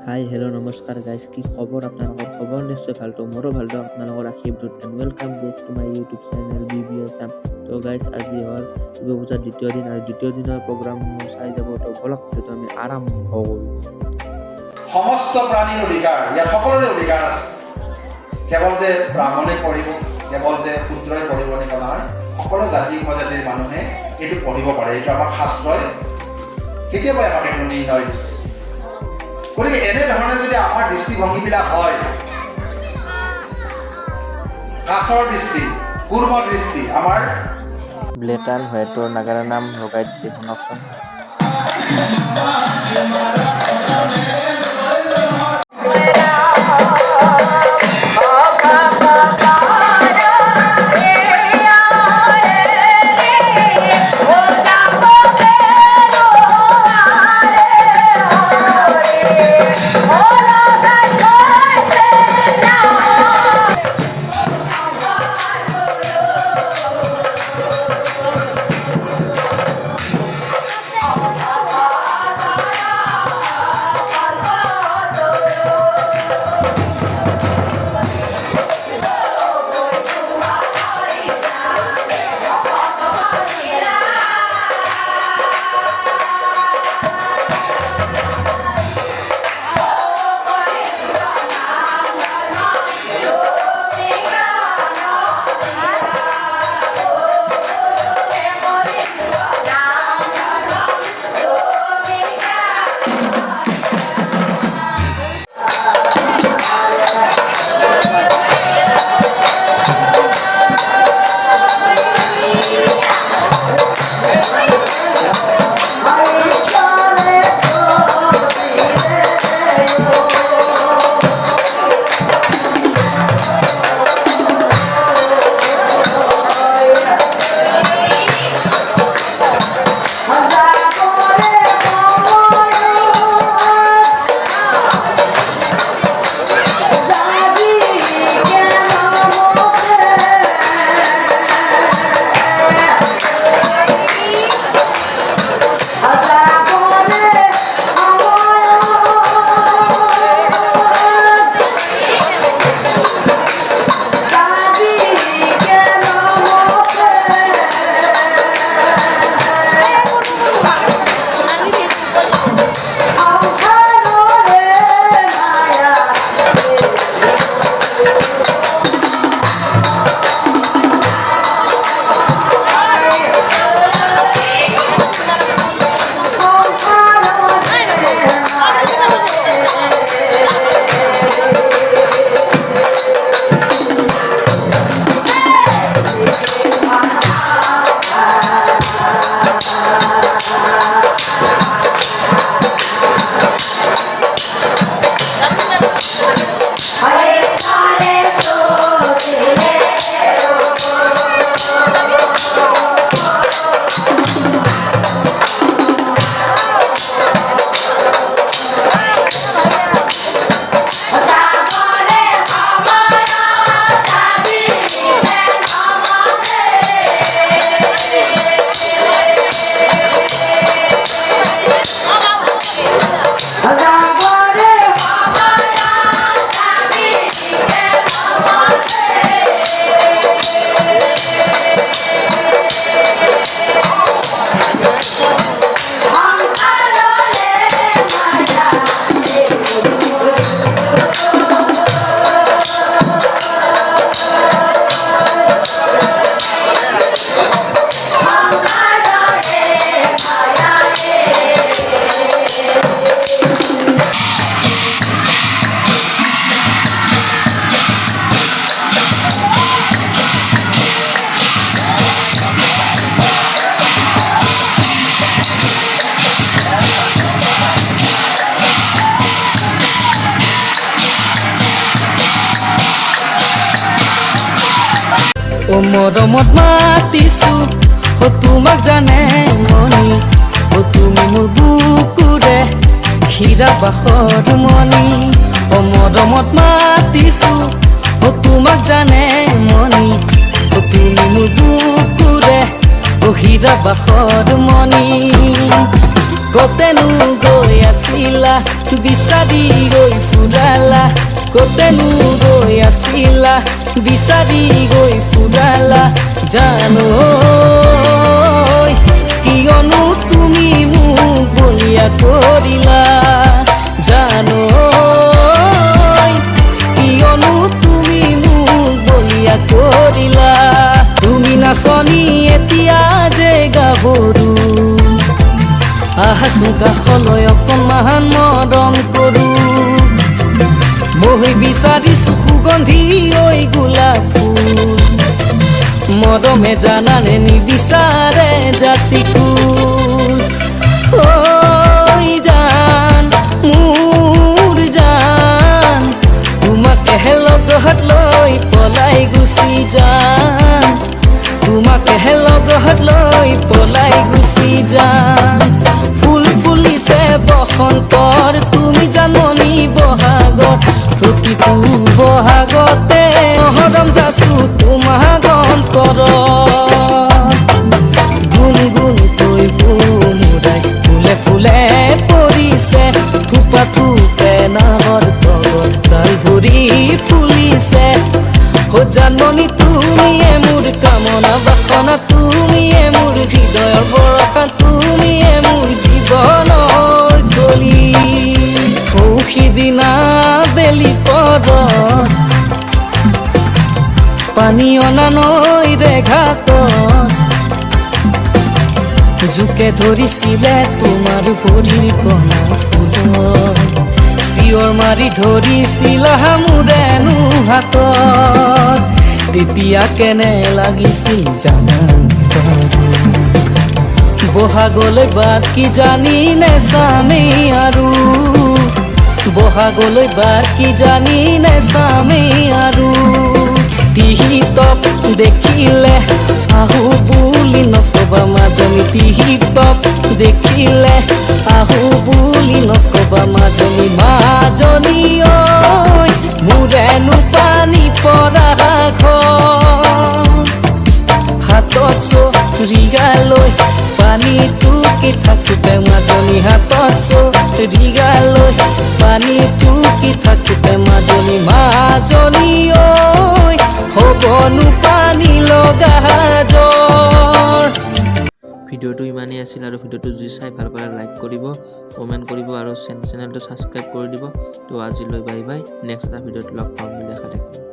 Hi hello' নমস্কাৰ guys, কি খবৰ? আপোনালোকৰ খবৰ নিশ্চয় ভালটো, মোৰো ভালটো। আপোনালোকৰ আশীৰ্বাদ and welcome back to my YouTube channel BB Assam. তো গাইজ, আজি হ'ল শিৱ পূজাৰ দ্বিতীয় দিন আৰু দ্বিতীয় দিনৰ প্ৰগ্ৰাম চাই যাব। তো বলক যিহেতু আমি আৰম্ভ কৰোঁ। সমস্ত প্ৰাণীৰ অধিকাৰ, ইয়াত সকলোৰে অধিকাৰ আছে। কেৱল যে ব্ৰাহ্মণে পঢ়িব, কেৱল যে শূদ্ৰই পঢ়িব এনেকুৱা নহয়, সকলো জাতি উপজাতিৰ মানুহে এইটো পঢ়িব পাৰে। এইটো আমাৰ শাস্ত্ৰই কেতিয়াবাই আমাক এইটো নিৰ্ণয় দিছে। গতিকে এনেধৰণে যদি আমাৰ দৃষ্টিভংগীবিলাক হয়, কাছৰ দৃষ্টি, কুৰ্ম দৃষ্টি, আমাৰ ব্লেক এণ্ড হোৱাইটৰ নাগাৰা নাম লগাই দিছে, শুনকচোন। ও মৰমত মাতিছো, তোমাক জানে মনি, তুমি মোৰ বুকুৰে হীৰা বাখৰ মনি। ও মৰমত মাতিছো, তোমাক জানে মনি, তুমি মোৰ বুকুৰে হীৰা বাখৰ মনি। কতেনো গৈ আছিলা বিচাৰি গৈ ফুৰালা কতেনো গৈ আছিলা বিচাৰি গৈ ফুৰালা জানো কিয়নো তুমি মোক বলিয়া কৰিলা জানো কিয়নো তুমি মোক বলিয়া কৰিলা তুমি নাচনি এতিয়া যে গাভৰু আহাচোন কাষলৈ অকণমান মৰম কৰো মই বিচাৰিছো সুগন্ধি ঐ গোলাপ ফুল মৰমে জানানে নিবিচাৰে জাতিকুল ঐ জান মোৰ জান তোমাকে লগত লৈ পলাই গুচি যাম তোমাকে লগত লৈ পলাই গুচি যাম ফুল ফুলিছে বসন্তৰ তুমি জাননি বহাগত প্ৰতিটো বহাগতে হৰম যাচো তোমাৰ অন্তৰত গুণ গুণকৈ বুমুৰাই ফুলে ফুলে পৰিছে থোপা থোপে নাহৰ তলত তাল ভৰি ফুলিছে জাননি তুমিয়ে মোৰ কামনা বাসনা তুমিয়ে মোৰ হৃদয়ৰ বৰষা তুমিয়ে মোৰ জীৱনৰ গলি সিদিনা বেলি পৰত পানী অনা নৈৰে ঘাটত জোকে ধৰিছিলে তোমাৰ ভৰিৰ কণা ফুলত চিঞৰ মাৰি ধৰিছিলা মোৰেনো হাতত তেতিয়া কেনে লাগিছিল জানানে বাৰু বহাগলৈ বাট কি জানি নেচামে আৰু বহাগলৈ বাট কি জানি নেচামে আৰু টিহিতক দেখিলে আহো বুলি নকবা মাজনী টিহিতক দেখিলে আহো বুলি নকবা মাজনী ঐ মোৰেনো পানী পৰা ঘৰ হাতত চৰিগালৈ পানী টুকি থাকোঁতে মাজনী হাতত চৰিগালৈ পানী টুকি থাকোঁতে মাজনী ঐ হ'বনো পানী লগা জ্বৰ ভিডিঅ'টো ইমানেই আছিল আৰু ভিডিঅ'টো যদি চাই ভাল পালে লাইক কৰিব কমেণ্ট কৰিব আৰু চেনেলটো ছাবস্ক্ৰাইব কৰি দিব তো আজিলৈ বাই বাই নেক্সট এটা ভিডিঅ'ত লগ পাম বুলি আশা থাকিল